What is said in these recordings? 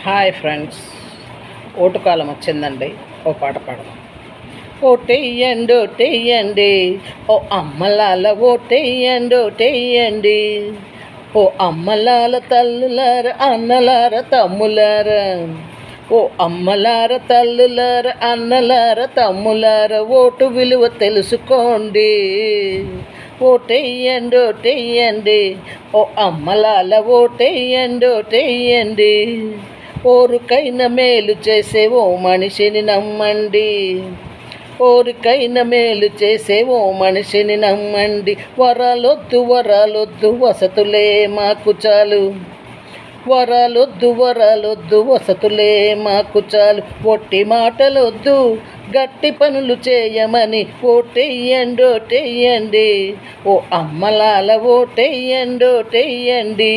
Hi friends, vote కాలం వచ్చిందండి. ఓ పాట పాడదాం. ఓటెయ్యండి ఓటెయ్యండి, ఓ అమ్మలాల ఓటెయ్యండి ఓటెయ్యండి, ఓ అమ్మలాల తల్లులార అన్నలార తమ్ములార, ఓ అమ్మలార తల్లులార అన్నలార తమ్ములార, ఓటు విలువ తెలుసుకోండి. ఓటెయ్యండి ఓటెయ్యండి, ఓ అమ్మలాల ఓటెయ్యండి ఓటెయ్యండి, ఓరుకైన మేలు చేసే ఓ మనిషిని నమ్మండి. ఓరికైన మేలు చేసే ఓ మనిషిని నమ్మండి. వరాలొద్దు వరాలొద్దు వసతులే మాకు చాలు, వరాలొద్దు వసతులే మాకు చాలు, ఒట్టి మాటలొద్దు గట్టి పనులు చేయమని ఓటెయ్యండి ఓటెయ్యండి, ఓ అమ్మలాల ఓటెయ్యండి ఓటెయ్యండి,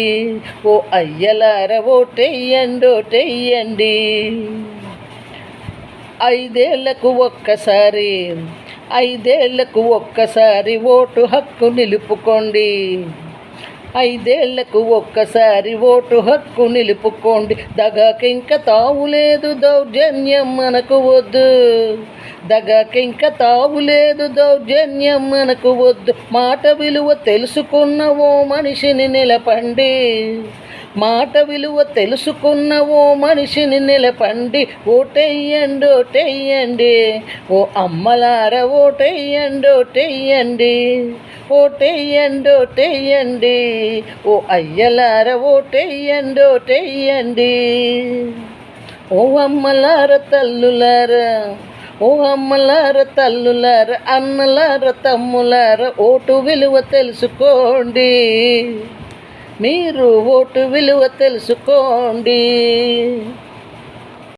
ఓ అయ్యలార ఓటెయ్యండి ఓటెయ్యండి. 5 ఏళ్లకు ఒక్కసారి ఓటు హక్కు నిలుపుకోండి. 5 ఏళ్లకు ఒక్కసారి ఓటు హక్కు నిలుపుకోండి. దగాకింక తావులేదు, దౌర్జన్యం మనకు వద్దు. దగాకింక తావులేదు, దౌర్జన్యం మనకు వద్దు. మాట విలువ తెలుసుకున్న ఓ మనిషిని నిలపండి. మాట విలువ తెలుసుకున్న ఓ మనిషిని నిలపండి. ఓటెయ్యండి ఓటెయ్యండి, ఓ అమ్మలార ఓటెయ్యండి ఓటెయ్యండి, ఓటెయ్యండి ఓటెయ్యండి, ఓ అయ్యలార ఓటెయ్యండి ఓటెయ్యండి, ఓ అమ్మలార తల్లులార, ఓ అమ్మలార తల్లులార అన్నలార తమ్ములార, ఓటు విలువ తెలుసుకోండి. మీరు ఓటు విలువ తెలుసుకోండి.